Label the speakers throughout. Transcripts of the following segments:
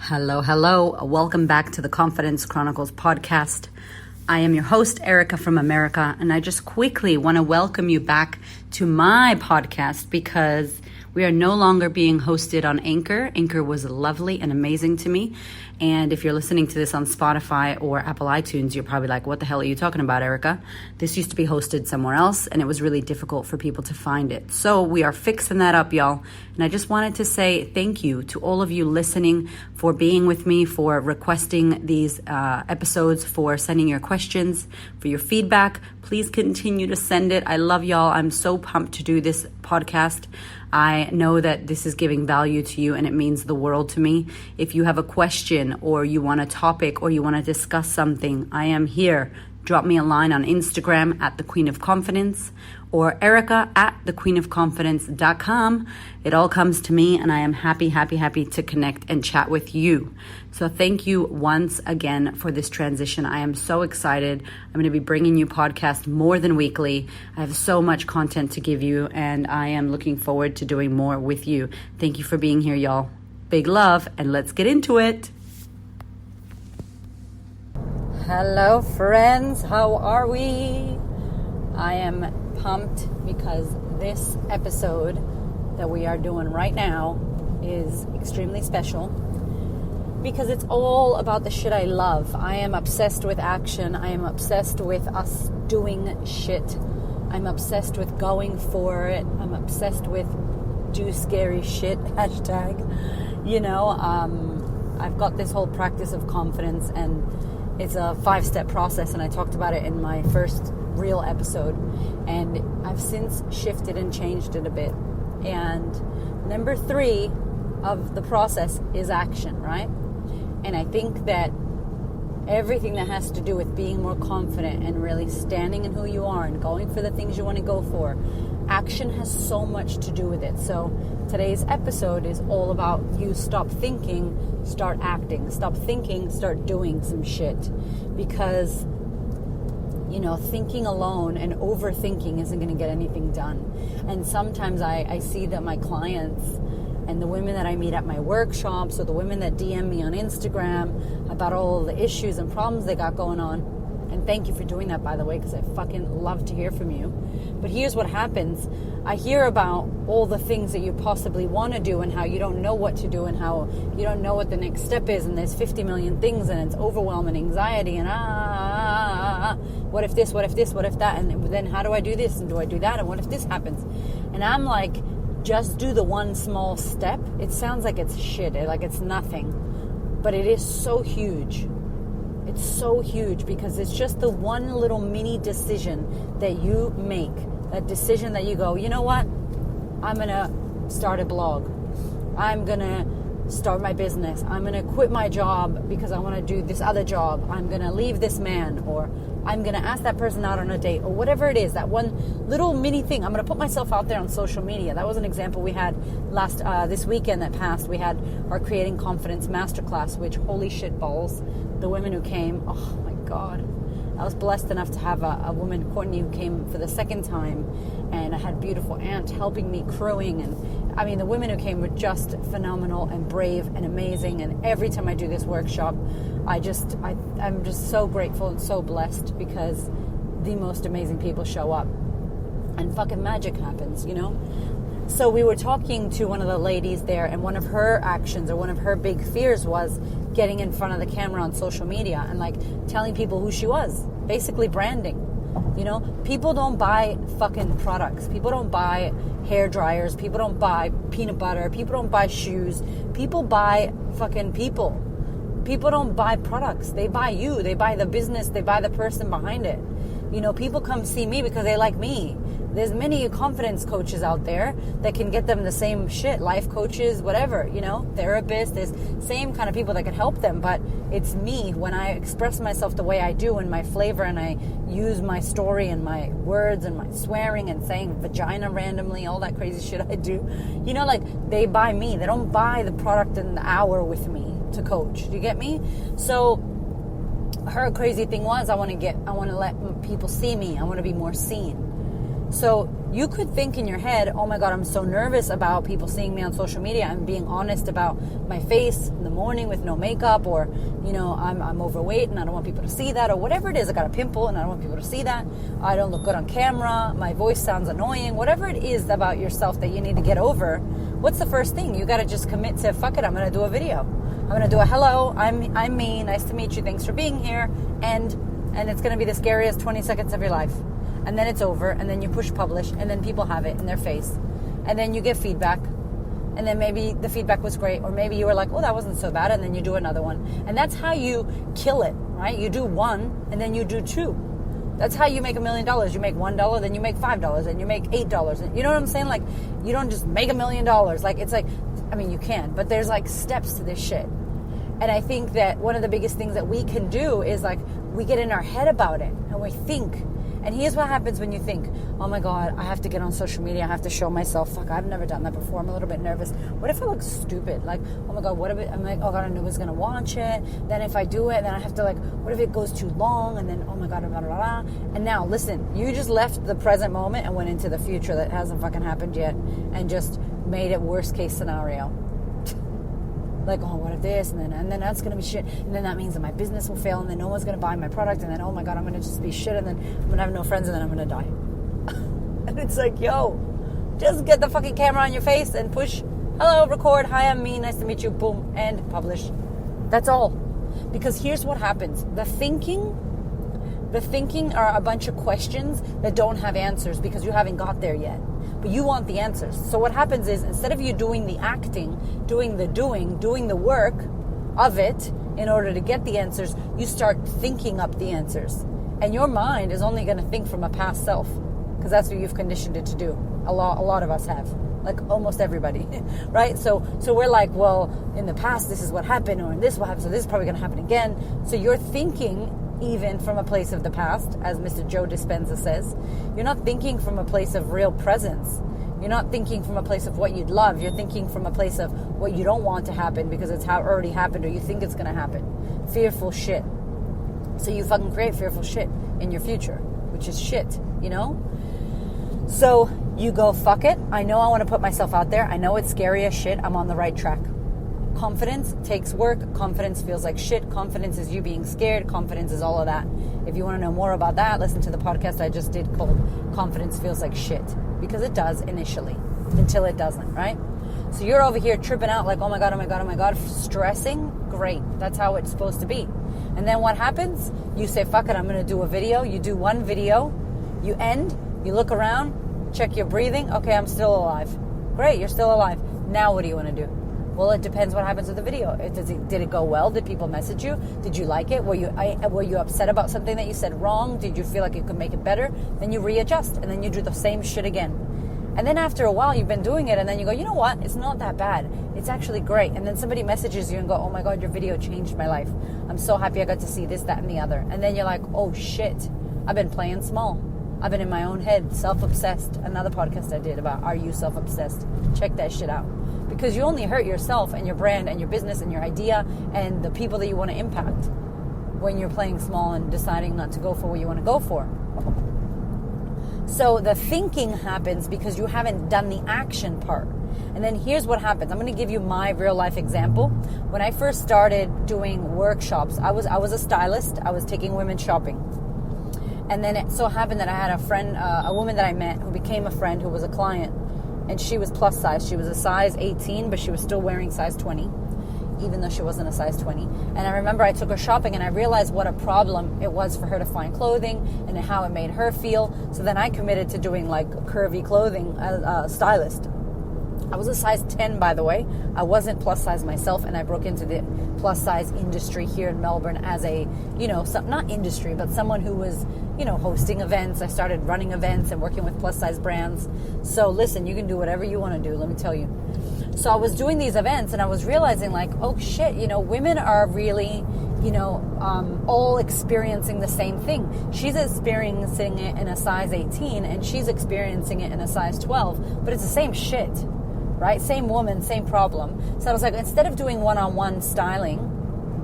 Speaker 1: Hello, hello. Welcome back to the Confidence Chronicles podcast. I am your host, Erica from America, and I just quickly want to welcome you back to my podcast because we are no longer being hosted on Anchor. Anchor was lovely and amazing to me. And if you're listening to this on Spotify or Apple iTunes, you're probably like, what the hell are you talking about, Erica? This used to be hosted somewhere else, and it was really difficult for people to find it. So we are fixing that up, y'all. And I just wanted to say thank you to all of you listening, for being with me, for requesting these episodes, for sending your questions, for your feedback. Please continue to send it. I love y'all. I'm so pumped to do this podcast. I know that this is giving value to you and it means the world to me. If you have a question or you want a topic or you want to discuss something, I am here. Drop me a line on Instagram at The Queen of Confidence or Erica at thequeenofconfidence.com. It all comes to me and I am happy to connect and chat with you. So thank you once again for this transition. I am so excited. I'm going to be bringing you podcasts more than weekly. I have so much content to give you and I am looking forward to doing more with you. Thank you for being here, y'all. Big love and let's get into it. Hello friends, how are we? I am pumped because this episode that we are doing right now is extremely special because it's all about the shit I love. I am obsessed with action. I am obsessed with us doing shit. I'm obsessed with going for it. I'm obsessed with do scary shit, hashtag. I've got this whole practice of confidence and it's a 5-step process, and I talked about it in my first real episode, and I've since shifted and changed it a bit. And number 3 of the process is action, right? And I think that everything that has to do with being more confident and really standing in who you are and going for the things you want to go for, action has so much to do with it. So today's episode is all about you stop thinking, start acting. Stop thinking, start doing some shit. Because, thinking alone and overthinking isn't going to get anything done. And sometimes I see that my clients and the women that I meet at my workshops or the women that DM me on Instagram about all the issues and problems they got going on. And thank you for doing that, by the way, because I fucking love to hear from you. But here's what happens. I hear about all the things that you possibly want to do and how you don't know what to do and how you don't know what the next step is and there's 50 million things and it's overwhelming anxiety and what if this, what if this, what if that, and then how do I do this and do I do that and what if this happens? And I'm like, just do the one small step. It sounds like it's shit, like it's nothing, but it is so huge. It's so huge because it's just the one little mini decision that you make. That decision that you go, you know what? I'm going to start a blog. I'm going to start my business. I'm going to quit my job because I want to do this other job. I'm going to leave this man, or I'm going to ask that person out on a date, or whatever it is, that one little mini thing. I'm going to put myself out there on social media. That was an example we had this weekend that passed. We had our Creating Confidence Masterclass, which holy shit balls. The women who came, oh my God. I was blessed enough to have a woman, Courtney, who came for the second time, and I had a beautiful aunt helping me crewing, and I mean the women who came were just phenomenal and brave and amazing. And every time I do this workshop, I'm just so grateful and so blessed because the most amazing people show up and fucking magic happens, So we were talking to one of the ladies there, and one of her actions or one of her big fears was getting in front of the camera on social media and like telling people who she was, basically branding. People don't buy fucking products. People don't buy hair dryers. People don't buy peanut butter. People don't buy shoes. People buy fucking people. People don't buy products. They buy you. They buy the business. They buy the person behind it. People come see me because they like me. There's many confidence coaches out there that can get them the same shit, life coaches, whatever, therapists. There's same kind of people that can help them, but it's me when I express myself the way I do and my flavor, and I use my story and my words and my swearing and saying vagina randomly, all that crazy shit I do. They buy me. They don't buy the product in the hour with me to coach. Do you get me? So her crazy thing was I want to let people see me. I want to be more seen. So you could think in your head, oh my God, I'm so nervous about people seeing me on social media. I'm being honest about my face in the morning with no makeup, or, I'm overweight and I don't want people to see that, or whatever it is. I got a pimple and I don't want people to see that. I don't look good on camera. My voice sounds annoying. Whatever it is about yourself that you need to get over, what's the first thing? You got to just commit to, fuck it, I'm going to do a video. I'm going to do a hello, I'm me, nice to meet you, thanks for being here, and it's going to be the scariest 20 seconds of your life. And then it's over, and then you push publish, and then people have it in their face. And then you get feedback, and then maybe the feedback was great, or maybe you were like, oh, that wasn't so bad, and then you do another one. And that's how you kill it, right? You do one, and then you do two. That's how you make $1 million. You make $1, then you make $5, and you make $8. And you know what I'm saying? Like, you don't just make $1 million. Like, it's like, I mean, you can, but there's like steps to this shit. And I think that one of the biggest things that we can do is like, we get in our head about it, and we think. And here's what happens when you think, oh my God, I have to get on social media. I have to show myself. Fuck, I've never done that before. I'm a little bit nervous. What if I look stupid? Like, oh my God, what if I'm like, oh God, I know who's going to watch it. Then if I do it, then I have to like, what if it goes too long? And then, oh my God, blah, blah, blah. And now, listen, you just left the present moment and went into the future that hasn't fucking happened yet and just made it worst case scenario. Like, oh, what if this? And then that's going to be shit. And then that means that my business will fail. And then no one's going to buy my product. And then, oh my God, I'm going to just be shit. And then I'm going to have no friends. And then I'm going to die. And it's like, yo, just get the fucking camera on your face and push, hello, record, hi, I'm me, nice to meet you, boom, and publish. That's all. Because here's what happens. The thinking are a bunch of questions that don't have answers because you haven't got there yet. But you want the answers. So what happens is, instead of you doing the acting, doing the work of it in order to get the answers, you start thinking up the answers. And your mind is only going to think from a past self, because that's what you've conditioned it to do. A lot of us have. Like almost everybody, right? So we're like, well, in the past, this is what happened, or in this what happened, so this is probably going to happen again. So you're thinking even from a place of the past, as Mr. Joe Dispenza says. You're not thinking from a place of real presence. You're not thinking from a place of what you'd love. You're thinking from a place of what you don't want to happen because it's how it already happened, or you think it's going to happen. Fearful shit. So you fucking create fearful shit in your future, which is shit, you know? So you go, fuck it. I know I want to put myself out there. I know it's scary as shit. I'm on the right track. Confidence takes work. Confidence feels like shit. Confidence is you being scared. Confidence is all of that. If you want to know more about that, listen to the podcast I just did called Confidence Feels Like Shit. Because it does initially, until it doesn't, right? So you're over here tripping out like, oh my God, stressing. Great. That's how it's supposed to be. And then what happens? You say, fuck it, I'm going to do a video. You do one video. You end. You look around. Check your breathing. Okay, I'm still alive. Great, you're still alive. Now what do you want to do? Well, it depends what happens with the video. Did it go well? Did people message you? Did you like it? Were you upset about something that you said wrong? Did you feel like you could make it better? Then you readjust, and then you do the same shit again. And then after a while, you've been doing it, and then you go, you know what? It's not that bad. It's actually great. And then somebody messages you and go, oh my God, your video changed my life. I'm so happy I got to see this, that, and the other. And then you're like, oh shit, I've been playing small. I've been in my own head, self-obsessed. Another podcast I did about, are you self-obsessed? Check that shit out. Because you only hurt yourself and your brand and your business and your idea and the people that you want to impact when you're playing small and deciding not to go for what you want to go for. So the thinking happens because you haven't done the action part. And then here's what happens. I'm going to give you my real life example. When I first started doing workshops, I was a stylist. I was taking women shopping. And then it so happened that I had a friend, a woman that I met who became a friend, who was a client. And she was plus size. She was a size 18, but she was still wearing size 20, even though she wasn't a size 20. And I remember I took her shopping, and I realized what a problem it was for her to find clothing and how it made her feel. So then I committed to doing like curvy clothing as a stylist. I was a size 10, by the way. I wasn't plus size myself, and I broke into the plus size industry here in Melbourne as a, not industry, but someone who was, hosting events. I started running events and working with plus size brands. So listen, you can do whatever you want to do, let me tell you. So I was doing these events, and I was realizing like, oh shit, women are really, all experiencing the same thing. She's experiencing it in a size 18, and she's experiencing it in a size 12, but it's the same shit. Right? Same woman, same problem. So I was like, instead of doing one-on-one styling,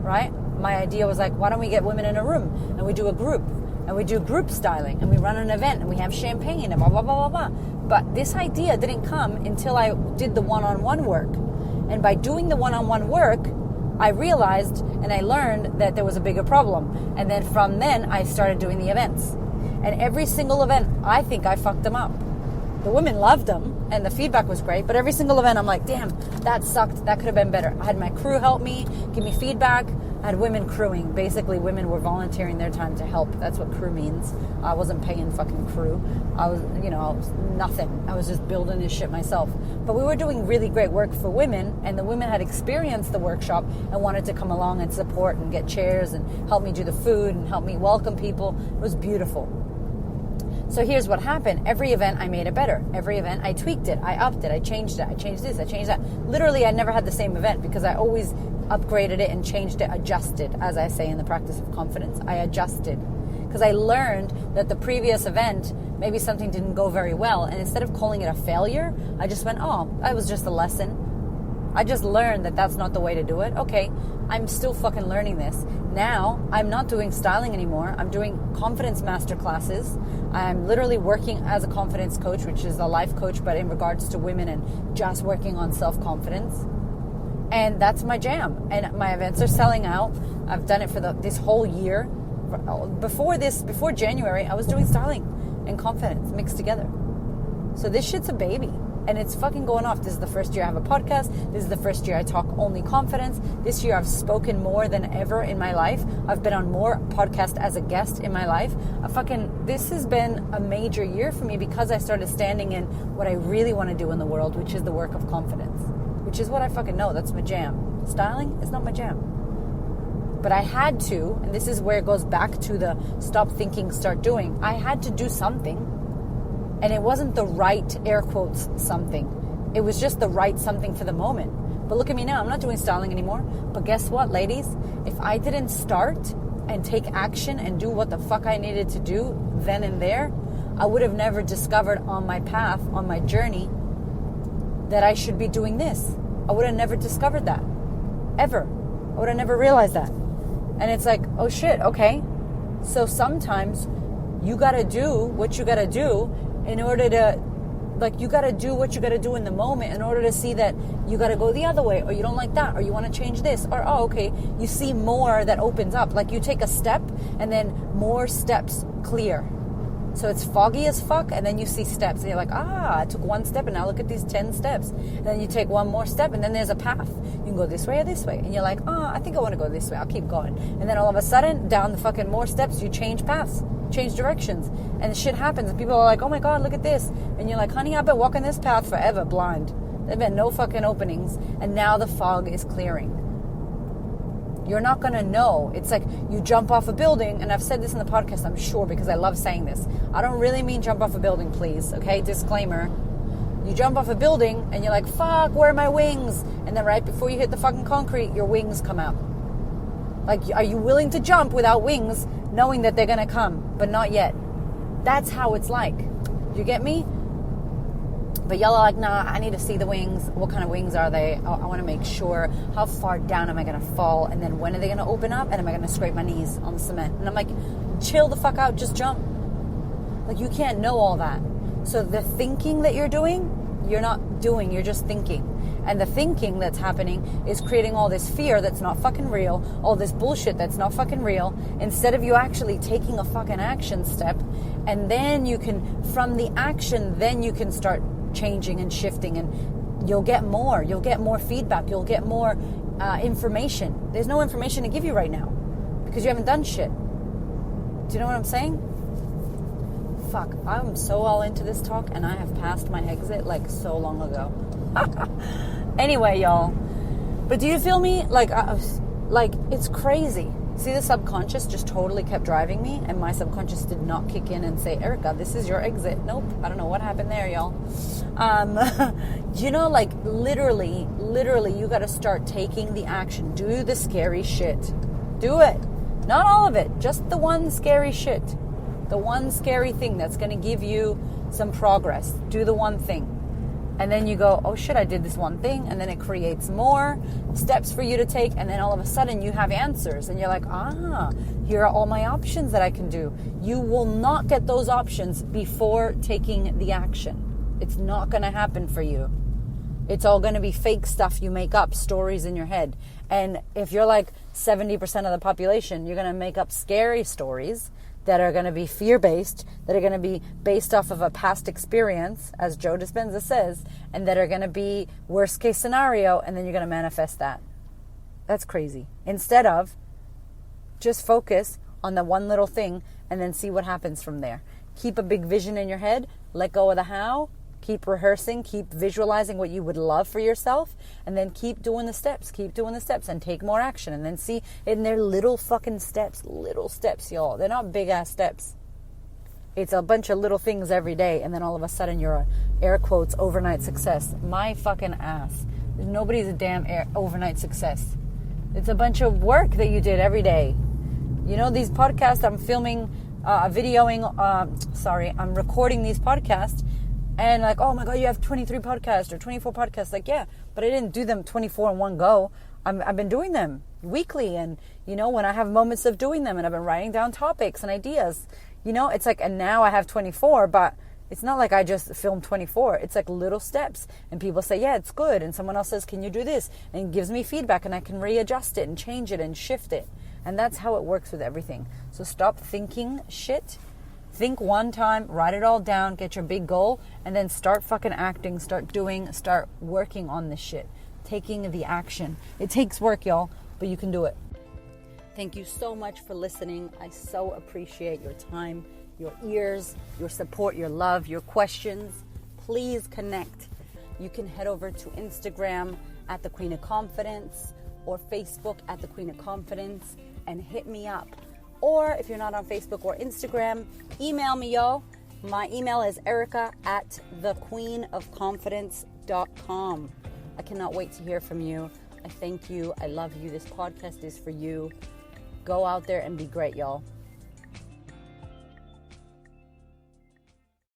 Speaker 1: right? My idea was like, why don't we get women in a room and we do a group? and we do group styling, and we run an event, and we have champagne, and blah, blah, blah, blah, blah. But this idea didn't come until I did the one-on-one work. And by doing the one-on-one work, I realized and I learned that there was a bigger problem. And then from then, I started doing the events. And every single event, I think I fucked them up. The women loved them, and the feedback was great. But every single event, I'm like, damn, that sucked. That could have been better. I had my crew help me, give me feedback. I had women crewing. Basically, women were volunteering their time to help. That's what crew means. I wasn't paying fucking crew. I was nothing. I was just building this shit myself. But we were doing really great work for women, and the women had experienced the workshop and wanted to come along and support and get chairs and help me do the food and help me welcome people. It was beautiful. So here's what happened. Every event, I made it better. Every event, I tweaked it. I upped it. I changed it. I changed this. I changed that. Literally, I never had the same event because I always upgraded it and changed it, adjusted, as I say in the practice of confidence. I adjusted because I learned that the previous event, maybe something didn't go very well. And instead of calling it a failure, I just went, oh, that was just a lesson. I just learned that that's not the way to do it. Okay, I'm still fucking learning this. Now, I'm not doing styling anymore. I'm doing confidence masterclasses. I'm literally working as a confidence coach, which is a life coach, but in regards to women and just working on self-confidence. And that's my jam. And my events are selling out. I've done it for this whole year. Before January, I was doing styling and confidence mixed together. So this shit's a baby. And it's fucking going off. This is the first year I have a podcast. This is the first year I talk only confidence. This year I've spoken more than ever in my life. I've been on more podcasts as a guest in my life. This has been a major year for me because I started standing in what I really want to do in the world, which is the work of confidence, which is what I fucking know. That's my jam. Styling is not my jam. But I had to, and this is where it goes back to the stop thinking, start doing. I had to do something. And it wasn't the right, air quotes, something. It was just the right something for the moment. But look at me now. I'm not doing styling anymore. But guess what, ladies? If I didn't start and take action and do what the fuck I needed to do then and there, I would have never discovered on my path, on my journey, that I should be doing this. I would have never discovered that. Ever. I would have never realized that. And it's like, oh shit, okay. So sometimes you gotta do what you gotta do in order to, you got to do what you got to do in the moment in order to see that you got to go the other way, or you don't like that, or you want to change this, or, oh, okay, you see more that opens up. Like you take a step and then more steps clear. So it's foggy as fuck, and then you see steps, and you're like, I took one step, and now look at these 10 steps. And then you take one more step, and then there's a path. You can go this way or this way. And you're like, I think I want to go this way. I'll keep going. And then all of a sudden, down the fucking more steps, you change paths, change directions. And shit happens, and people are like, oh my God, look at this. And you're like, honey, I've been walking this path forever, blind. There've been no fucking openings, and now the fog is clearing. You're not going to know. It's like you jump off a building, and I've said this in the podcast, I'm sure, because I love saying this. I don't really mean jump off a building, please, okay? Disclaimer. You jump off a building, and you're like, fuck, where are my wings? And then right before you hit the fucking concrete, your wings come out. Like, are you willing to jump without wings, knowing that they're going to come, but not yet? That's how it's like. You get me? But y'all are like, nah, I need to see the wings. What kind of wings are they? I want to make sure. How far down am I going to fall? And then when are they going to open up? And am I going to scrape my knees on the cement? And I'm like, chill the fuck out. Just jump. Like, you can't know all that. So the thinking that you're doing, you're not doing. You're just thinking. And the thinking that's happening is creating all this fear that's not fucking real. All this bullshit that's not fucking real. Instead of you actually taking a fucking action step. And then you can, from the action, then you can start changing and shifting, and you'll get more feedback, you'll get more information. There's no information to give you right now because you haven't done shit. Do you know what I'm saying? Fuck, I'm so all into this talk, and I have passed my exit like so long ago. Anyway, y'all, but do you feel me? Like it's crazy. See, the subconscious just totally kept driving me, and my subconscious did not kick in and say, Erica, this is your exit. Nope. I don't know what happened there, y'all. You know, like literally, you got to start taking the action. Do the scary shit. Do it. Not all of it. Just the one scary shit. The one scary thing that's going to give you some progress. Do the one thing. And then you go, oh shit, I did this one thing. And then it creates more steps for you to take. And then all of a sudden you have answers. And you're like, here are all my options that I can do. You will not get those options before taking the action. It's not going to happen for you. It's all going to be fake stuff you make up, stories in your head. And if you're like 70% of the population, you're going to make up scary stories that are going to be fear-based, that are going to be based off of a past experience, as Joe Dispenza says, and that are going to be worst-case scenario, and then you're going to manifest that. That's crazy. Instead of just focus on the one little thing and then see what happens from there. Keep a big vision in your head, let go of the how, keep rehearsing, keep visualizing what you would love for yourself, and then keep doing the steps, and take more action, and then see in their little fucking steps, y'all. They're not big ass steps. It's a bunch of little things every day, and then all of a sudden you're a, air quotes, overnight success. My fucking ass. Nobody's a damn overnight success. It's a bunch of work that you did every day. You know, these podcasts I'm filming, I'm recording these podcasts. And like, oh my God, you have 23 podcasts or 24 podcasts. Like, yeah, but I didn't do them 24 in one go. I've been doing them weekly. And, you know, when I have moments of doing them and I've been writing down topics and ideas, you know, it's like, and now I have 24, but it's not like I just filmed 24. It's like little steps. And people say, yeah, it's good. And someone else says, can you do this? And gives me feedback and I can readjust it and change it and shift it. And that's how it works with everything. So stop thinking shit. Think one time, write it all down, get your big goal, and then start fucking acting, start working on this shit. Taking the action. It takes work, y'all, but you can do it. Thank you so much for listening. I so appreciate your time, your ears, your support, your love, your questions. Please connect. You can head over to Instagram at The Queen of Confidence or Facebook at The Queen of Confidence and hit me up. Or if you're not on Facebook or Instagram, email me, y'all. My email is erica@thequeenofconfidence.com. I cannot wait to hear from you. I thank you. I love you. This podcast is for you. Go out there and be great, y'all.